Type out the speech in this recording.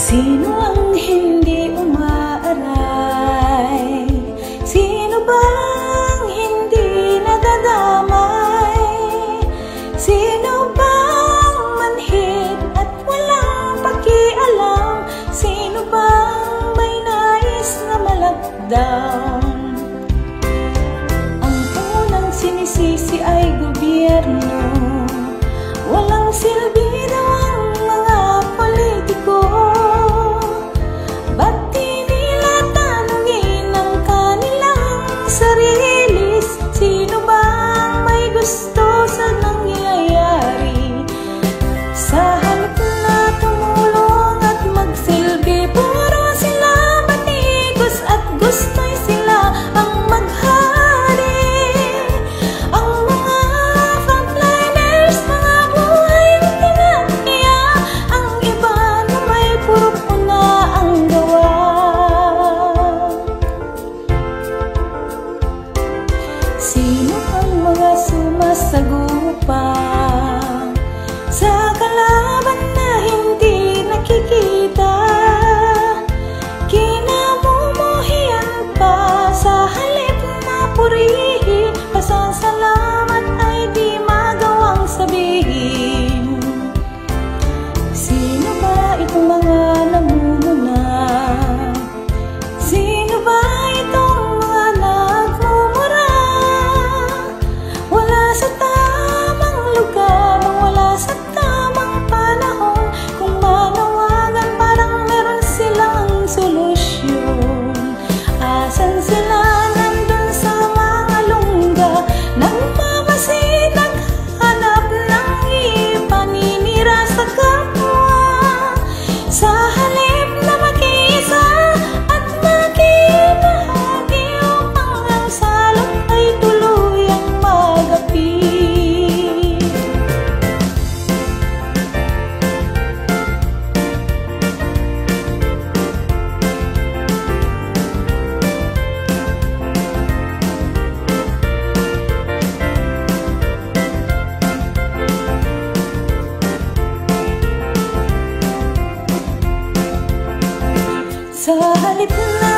Sino ang hindi umaaray? Sino bang hindi nadadamay? Sino bang manhid at walang pakialam? Sino bang may nais na malakdang? Ang unang sinisisi ay gobyerno. Walang silbi daw ang mga politiko. Ba't di nila tanungin ang kanilang sarili? Sino bang may gusto sa nangyayari? Sa halip na tumulong at magsilbi, puro sila matigos at gusto'y sila ang maghari. Ang mga frontliners, mga buhay tinatya, ang iba na may puro na ang gawa. Sino ang mga sumasagupa sa kalaban na hindi nakikita? Kinamumuhian pa sa halip na purihin, pasasalamat ay di magawang sabihin. Sino ba itong mga namumuna? Sino ba itong mga nagmumura? Wala sa tamang lugar, wala sa tamang panahon. Kung manawagan, parang meron silang solusyon. Asan sila? Nandun sa mga lungga, nagmamasid, naghanap ng ipaninira sa kapwa. Sa halip na mag-isa at makibahagi, upang ang salot ay tuluyang magapit. Sa halip na